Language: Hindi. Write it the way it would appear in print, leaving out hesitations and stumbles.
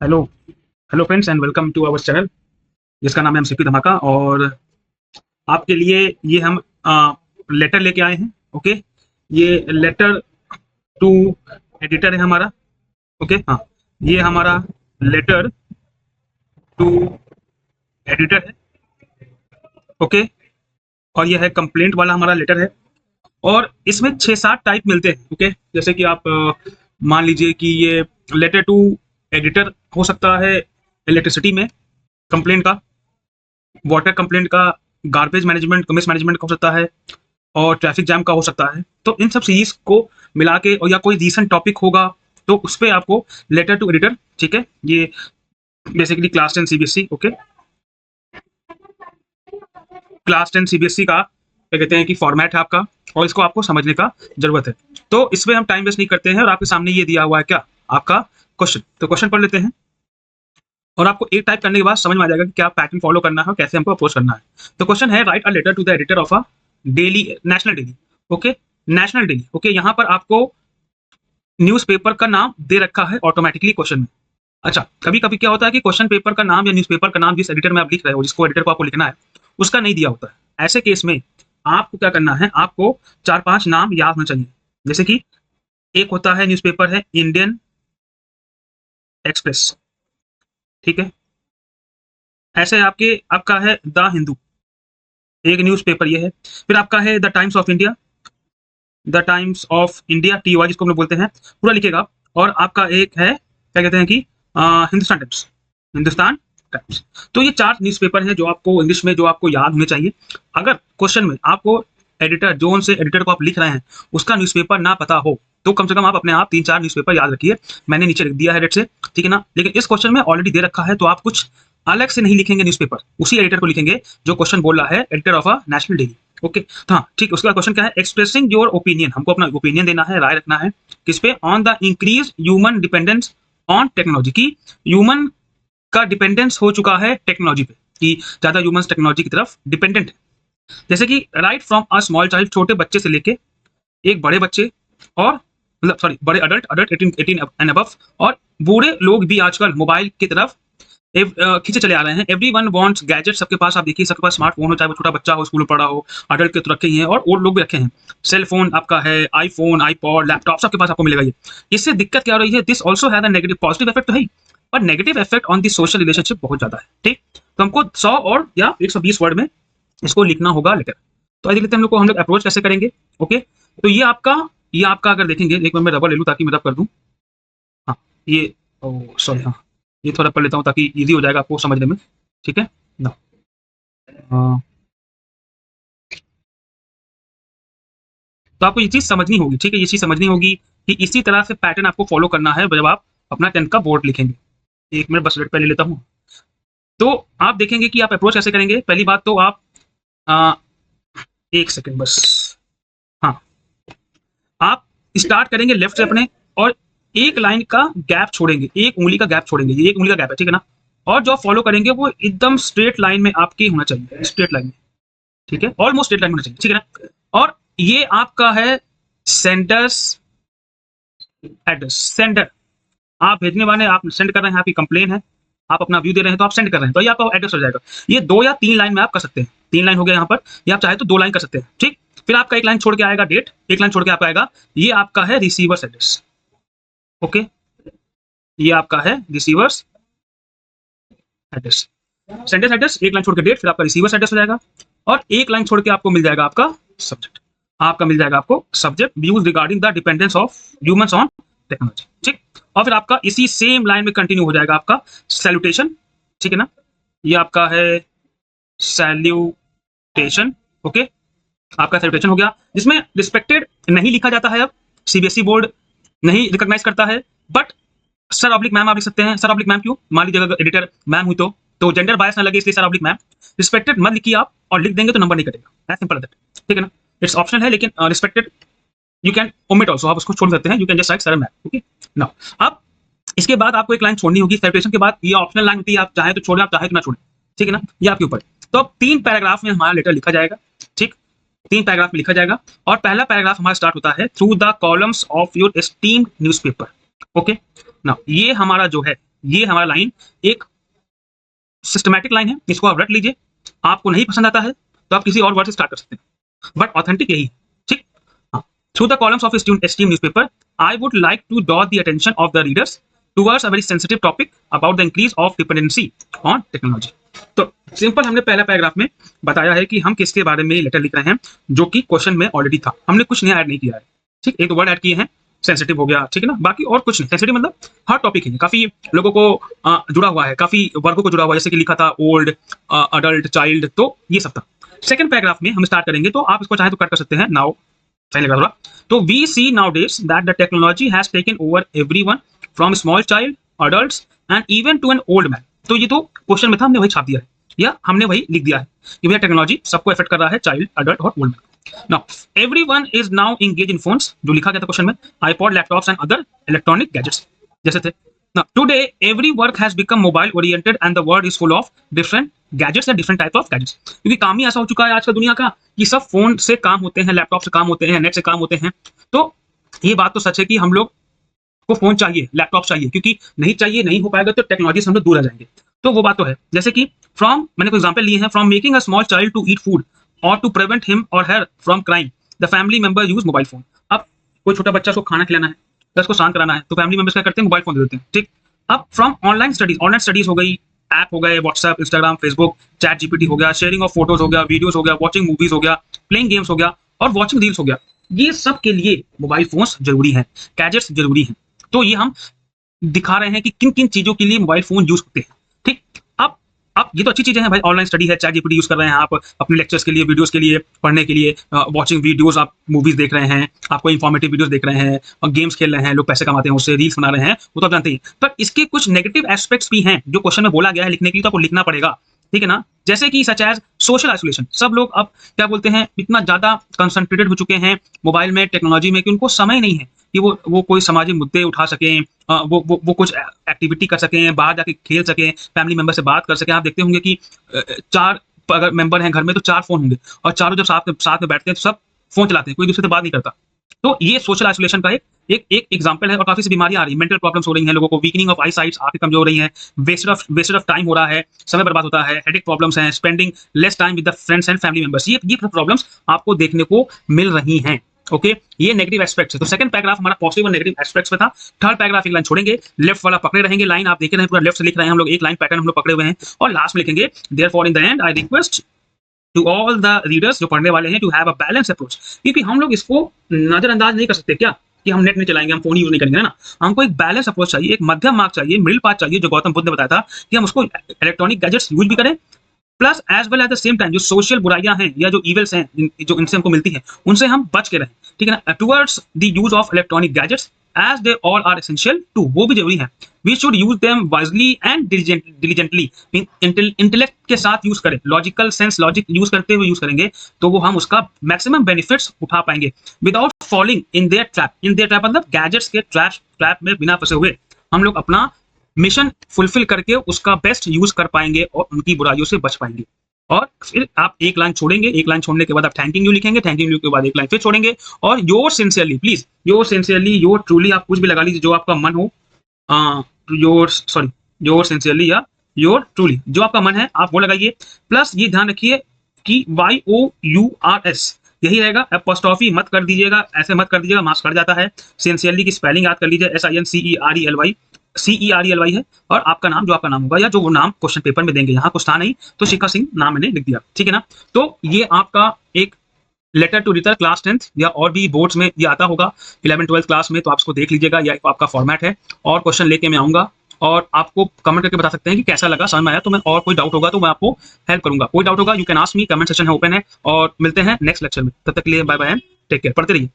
Hello hello friends and welcome to our channel जिसका नाम है एमसीपी धमाका। और आपके लिए ये हम लेटर लेके आए हैं। ओके, ये लेटर टू एडिटर है हमारा। ओके, हाँ, ये हमारा लेटर टू एडिटर है। ओके, और ये है कंप्लेंट वाला हमारा लेटर है। और इसमें 6-7 टाइप मिलते हैं। ओके, जैसे कि आप मान लीजिए कि ये लेटर टू एडिटर हो सकता है इलेक्ट्रिसिटी में कंप्लेंट का, वाटर कंप्लेंट का, गार्बेज मैनेजमेंट मिस मैनेजमेंट का हो सकता है, और ट्रैफिक जैम का हो सकता है। तो इन सब सीरीज को मिला के, और या कोई रीसेंट टॉपिक होगा तो उस पर आपको लेटर टू एडिटर, ठीक है, ये basically class 10 CBSE. Okay, class 10 CBSE का क्या कहते हैं कि फॉर्मेट है आपका, और इसको आपको समझने का जरूरत है। तो इसमें हम टाइम वेस्ट नहीं करते हैं, और आपके सामने ये दिया हुआ है क्या, आपका क्वेश्चन। तो क्वेश्चन पढ़ लेते हैं, और आपको एक टाइप करने के बाद समझ में आ जाएगा कि क्या पैटर्न फॉलो करना है और कैसे हमको अप्रोच करना है। तो क्वेश्चन है, write a letter to the editor of a daily national daily. Okay, national daily. Okay, यहाँ पर आपको न्यूज़पेपर का नाम दे रखा है ऑटोमेटिकली क्वेश्चन में। अच्छा, कभी कभी क्या होता है कि क्वेश्चन पेपर का नाम या न्यूज़पेपर का नाम जिस एडिटर में आप लिख रहे हो, जिसको एडिटर को आपको लिखना है, उसका नहीं दिया होता है। ऐसे केस में आपको क्या करना है, आपको 4-5 नाम याद होना चाहिए। जैसे कि एक होता है न्यूज़पेपर है इंडियन एक्सप्रेस, ठीक है। ऐसे आपका है द हिंदू, एक न्यूज़पेपर ये है। फिर आपका है the times of India, the times of India, TY जिसको हम लोग बोलते हैं, पूरा लिखेगा। और आपका एक है क्या कहते हैं कि हिंदुस्तान टाइम्स, हिंदुस्तान टाइम्स। तो ये 4 न्यूज़पेपर हैं जो आपको इंग्लिश में जो आपको याद होने चाहिए। अगर क्वेश्चन में आपको एडिटर, जो उनसे एडिटर को आप लिख रहे हैं, उसका न्यूज़पेपर ना पता हो, तो कम से कम आप अपने आप 3-4 न्यूज़पेपर याद रखिए। मैंने नीचे लिख दिया है हेड से, ठीक है ना। लेकिन इस क्वेश्चन में ऑलरेडी दे रखा है, तो आप कुछ अलग से नहीं लिखेंगे न्यूज़पेपर, उसी एडिटर को लिखेंगे जो क्वेश्चन बोल रहा है, editor of a national daily. Okay, तो हाँ ठीक, उसके बाद क्वेश्चन क्या है, एक्सप्रेसिंग योर ओपिनियन। हमको अपना ओपिनियन देना है, राय रखना है। किस पे, on the increase human dependence on technology, की ह्यूमन का डिपेंडेंस हो चुका है टेक्नोलॉजी पे, कि ज्यादा ह्यूमंस टेक्नोलॉजी की तरफ डिपेंडेंट है। जैसे कि right from a small child, छोटे बच्चे से लेके एक बड़े बच्चे, और मतलब सॉरी बड़े अडल्ट, 18 एंड अबव, और बूढ़े लोग भी आजकल मोबाइल की तरफ खींचे चले आ रहे हैं। एवरी वन वॉन्ट्स गैजेट, सबके पास आप देखिए, सबके पास स्मार्टफोन हो, चाहे वो छोटा बच्चा हो, स्कूल में पढ़ा हो, अडल्ट के तो रखे ही हैं, और ओल्ड लोग भी रखे हैं। सेल फोन आपका है, आईफोन, आईपॉड, लैपटॉप, सबके पास आपको मिलेगा ये। इससे दिक्कत क्या हो रही है, this also has a negative, positive effect तो है ही, पर negative effect on the social relationship बहुत ज्यादा है। ठीक, तो हमको 100 और या 120 वर्ड में इसको लिखना होगा लेटर। तो आइए देखते हैं हम लोग अप्रोच कैसे करेंगे। ओके, तो ये आपका अगर देखेंगे, एक मिनट में रबर ले लूँ ताकि मैं रब कर दूं। हाँ, ये, सॉरी, हाँ, ये थोड़ा पढ़ लेता हूँ ताकि इजी हो जाएगा आपको समझने में। ठीक है ना। हाँ, तो आपको ये चीज समझनी होगी, ठीक है, ये चीज समझनी होगी कि इसी तरह से पैटर्न आपको फॉलो करना है जब आप अपना 10th का बोर्ड लिखेंगे। एक मिनट बस रेड पे ले लेता हूँ। तो आप देखेंगे कि आप अप्रोच कैसे करेंगे। पहली बात तो आप आ, एक सेकेंड बस, हाँ, आप स्टार्ट करेंगे लेफ्ट से अपने, और एक लाइन का गैप छोड़ेंगे, एक उंगली का गैप छोड़ेंगे, ये एक उंगली का गैप है, ठीक है ना। और जो फॉलो करेंगे वो एकदम स्ट्रेट लाइन में आपके होना चाहिए, स्ट्रेट लाइन में, ठीक है, ऑलमोस्ट स्ट्रेट लाइन होना चाहिए, ठीक है ना। और ये आपका है सेंडर्स एड्रेस, सेंडर, आप भेजने वाले, आप सेंड कर रहे हैं, आपकी कंप्लेन है, आप अपना व्यू दे रहे हैं, तो आप सेंड कर रहे हैं, तो ये आपका एड्रेस हो जाएगा। ये 2 या 3 लाइन में आप कर सकते हैं, 3 लाइन हो गया यहाँ पर, या आप चाहे तो 2 लाइन कर सकते हैं, ठीक। फिर आपका एक लाइन छोड़ के आएगा डेट, एक लाइन छोड़ के आपका आएगा, ये आपका है रिसीवर्स एड्रेस। ओके, ये आपका है रिसीवर्स एड्रेस, सेंडर्स एड्रेस, एक लाइन छोड़ के डेट, फिर आपका रिसीवर्स एड्रेस हो जाएगा। और एक लाइन छोड़ के आपको मिल जाएगा आपका सब्जेक्ट, आपका मिल जाएगा आपको subject, views regarding the dependence of humans on technology, ठीक। और फिर आपका इसी सेम लाइन में कंटिन्यू हो जाएगा आपका सैल्यूटेशन, ठीक है ना। ये आपका है सैल्यूटेशन। ओके, आपका सैल्यूटेशन हो गया, जिसमें रिस्पेक्टेड नहीं लिखा जाता है। अब सीबीएसई बोर्ड नहीं रिकॉग्नाइज करता है, बट सर ऑब्लिक मैम आप लिख सकते हैं। सर ऑब्लिक मैम क्यों, मान लीजिए अगर एडिटर मैम हुई तो जेंडर बायस ना लगे, इसलिए सर ऑब्लिक मैम। रिस्पेक्टेड मत लिखिए आप, और लिख देंगे तो नंबर नहीं कटेगा, एज सिंपल एज दैट, ठीक है ना। इट्स ऑप्शनल है, लेकिन respected you can omit also, आप उसको छोड़ सकते हैं, you can just right sir ma'am. Okay, now अब इसके बाद आपको एक लाइन छोड़नी होगी सेपरेशन के बाद, ये ऑप्शनल लाइन होती है, आप चाहे तो छोड़ें, आप चाहे तो ना छोड़ें, ठीक है ना, ये आपके ऊपर। तो अब 3 पैराग्राफ में हमारा लेटर लिखा जाएगा, ठीक, 3 पैराग्राफ में लिखा जाएगा। और पहला पैराग्राफ हमारा स्टार्ट होता है, through the columns of your esteemed newspaper. Okay, ना ये हमारा जो है, ये हमारा लाइन एक सिस्टमैटिक लाइन है, इसको आप रट लीजिए। आपको नहीं पसंद आता है तो आप किसी और वर्ड से स्टार्ट कर सकते हैं, बट ऑथेंटिक यही है, ठीक। हाँ, through the columns of esteemed newspaper I would like to draw the attention of the readers towards a very sensitive topic about the increase of dependency on technology. तो सिंपल हमने पहला पैराग्राफ में बताया है कि हम किसके बारे में लेटर लिख रहे हैं, जो कि क्वेश्चन में ऑलरेडी था, हमने कुछ नया ऐड नहीं किया है, ठीक। एक दो वर्ड ऐड किए हैं, सेंसिटिव हो गया, ठीक है ना, बाकी और कुछ नहीं। सेंसिटिव मतलब हर टॉपिक है, काफी लोगों को जुड़ा हुआ है, काफी वर्गों को जुड़ा हुआ है, जैसे कि लिखा था ओल्ड, अडल्ट, चाइल्ड, तो ये सब था। सेकंड पैराग्राफ में हम स्टार्ट करेंगे, तो आप इसको चाहे तो कट कर सकते हैं। नाउ सही लगा थोड़ा। तो we see nowadays that the technology has taken over everyone from small child, adults and even to an old man. तो ये तो क्वेश्चन में था, हमने वही छाप दिया है, या हमने वही लिख दिया है कि भैया टेक्नोलॉजी सबको इफेक्ट कर रहा है, चाइल्ड, अडल्ट और old man. Now, everyone is now engaged in phones, जो लिखा गया था क्वेश्चन में, iPod, laptops and other electronic gadgets जैसे थे। Now, today every work has become mobile oriented and the world is full of different gadgets and different types of gadgets। क्योंकि काम ही ऐसा हो चुका है आज का दुनिया का कि सब फोन से काम होते हैं, लैपटॉप से काम होते हैं, नेट से काम होते हैं। तो ये बात तो सच है कि हम लोग को फोन चाहिए, लैपटॉप चाहिए, क्योंकि नहीं चाहिए, नहीं हो पाएगा तो टेक्नोलॉजी से हम लोग दूर रह जाएंगे। तो वो बात तो है, जैसे कि मैंने कोई एग्जांपल लिए हैं, from making a small child to eat food और टू प्रिवेंट हिम और her from crime the family member use mobile phone. अब कोई छोटा बच्चा को खाना खिलाना है, तो उसको शांत कराना है, तो फैमिली मेंबर्स क्या करते हैं, मोबाइल फोन दे देते हैं, ठीक। अब फ्रॉम ऑनलाइन स्टडीज हो गई, ऐप हो गए, WhatsApp, Instagram, Facebook, chat GPT हो गया, शेयरिंग ऑफ फोटोज हो गया, वीडियोस हो गया, वॉचिंग मूवीज हो गया, प्लेइंग गेम्स हो गया और वॉचिंग रील्स हो गया। ये सब के लिए मोबाइल फोन्स जरूरी हैं, गैजेट्स जरूरी हैं। तो ये हम दिखा रहे हैं कि किन किन चीजों के लिए मोबाइल फोन यूज होते हैं, ठीक। अब ये तो अच्छी चीजें हैं भाई, ऑनलाइन स्टडी है, चैट जीपीटी यूज कर रहे हैं आप अपने लेक्चर्स के लिए, वीडियोस के लिए, पढ़ने के लिए, वॉचिंग वीडियोस, आप मूवीज देख रहे हैं, आपको इंफॉर्मेटिव वीडियोस देख रहे हैं, और गेम्स खेल रहे हैं, लोग पैसे कमाते हैं उससे, रील्स बना रहे हैं, वो तो आप जानते ही। पर इसके कुछ नेगेटिव एस्पेक्ट्स भी हैं जो क्वेश्चन में बोला गया है, लिखने के लिए तो आपको लिखना पड़ेगा, ठीक है ना। जैसे कि सच एज सोशल आइसोलेशन। सब लोग अब क्या बोलते हैं, इतना ज्यादा कंसंट्रेटेड हो चुके हैं मोबाइल में, टेक्नोलॉजी में, कि उनको समय नहीं है कि वो कोई सामाजिक मुद्दे उठा सकें, वो कुछ एक्टिविटी कर सकें, बाहर जाके खेल सकें, फैमिली मेंबर से बात कर सकें। आप देखते होंगे कि 4 अगर मेंबर हैं घर में तो 4 फोन होंगे, और चारों जब साथ में बैठते हैं तो सब फोन चलाते हैं, कोई दूसरे से बात नहीं करता। तो ये सोशल आइसोलेशन का एक एग्जांपल है। और काफी सी बीमारियां आ रही हैं, मेंटल प्रॉब्लम्स हो रही हैं लोगों को, वीकनिंग ऑफ आई साइट्स, आंखें कमजोर हो रही हैं, वेस्टेड ऑफ टाइम हो रहा है, समय बर्बाद होता है, हेडेक प्रॉब्लम्स हैं, spending less time with the friends and family members, ये प्रॉब्लम्स आपको देखने को मिल रही हैं। ओके, ये नेगेटिव एस्पेक्ट्स है। तो सेकंड पैराग्राफ हमारा पॉजिटिव और नेगेटिव एस्पेक्ट्स पे था। थर्ड पैराग्राफ एक लाइन छोड़ेंगे, लेफ्ट वाला पकड़े रहेंगे, लाइन आप देख रहे हैं पूरा लेफ्ट से लिख रहे हैं हम लोग, एक लाइन पैटर्न हम लोग पकड़े हुए हैं, और लास्ट में लिखेंगे therefore in the end I request to all the readers, जो पढ़ने वाले हैं, to have a balance approach. क्योंकि हम लोग इसको नजरअंदाज नहीं कर सकते क्या कि हम नेट नहीं चलाएंगे, हम फोन यूज नहीं करेंगे, है ना। हमको एक बैलेंस अप्रोच चाहिए, एक मध्यम मार्ग चाहिए, मिडिल पाथ चाहिए, जो गौतम बुद्ध ने बताया था कि हम उसको इलेक्ट्रॉनिक गैजेट्स यूज भी करें, plus as well at the same time जो सोशल बुराइयां हैं या जो इविल्स हैं जो इनसे हमको मिलती हैं, उनसे हम बच के रहें, ठीक है ना। Towards the use of electronic gadgets as they all are essential too, वो भी जरूरी है। We should use them wisely and diligently, intellect के साथ यूज करें, लॉजिकल सेंस, लॉजिक यूज करते हुए यूज करेंगे तो वो हम उसका मैक्सिमम बेनिफिट्स उठा पाएंगे, without falling in their trap. In their trap मतलब गैजेट्स के ट्रैप में बिना फंसे हुए हम लोग अपना मिशन फुलफिल करके उसका बेस्ट यूज कर पाएंगे और उनकी बुराइयों से बच पाएंगे। और फिर आप एक लाइन छोड़ेंगे, एक लाइन छोड़ने के बाद आप थैंकिंग यू लिखेंगे, थैंकिंग यू के बाद एक लाइन फिर छोड़ेंगे, और your sincerely, please your sincerely, your truly, आप कुछ भी लगा लीजिए जो आपका मन हो, योर सिंसियरली या योर ट्रूली, जो आपका मन है आप वो लगाइए। प्लस ये ध्यान रखिए कि YOURS यही रहेगा, एपोस्ट्रोफी मत कर दीजिएगा, ऐसे मत कर दीजिएगा, मार्क्स कट जाता है। सिंसियरली की स्पेलिंग याद कर लीजिए, SINCERELY है, और आपका नाम जो आपका नाम होगा या जो वो नाम क्वेश्चन पेपर में देंगे, यहाँ कुछ था नहीं तो शिखा सिंह नाम मैंने लिख दिया, ठीक है ना। तो ये आपका एक letter to reader class 10th या और भी बोर्ड्स में ये आता होगा 11th-12th क्लास में, तो आप इसको देख लीजिएगा, या आपका फॉर्मेट है। और क्वेश्चन लेके मैं आऊंगा और आपको कमेंट करके बता सकते हैं कि कैसा लगा, समझ में आया तो मैं, और कोई डाउट होगा तो मैं आपको हेल्प करूंगा। कोई डाउट होगा you can ask me, comment section है ओपन है, और मिलते हैं नेक्स्ट लेक्चर में। तब तक के लिए bye bye and take care, पढ़ते रहिए।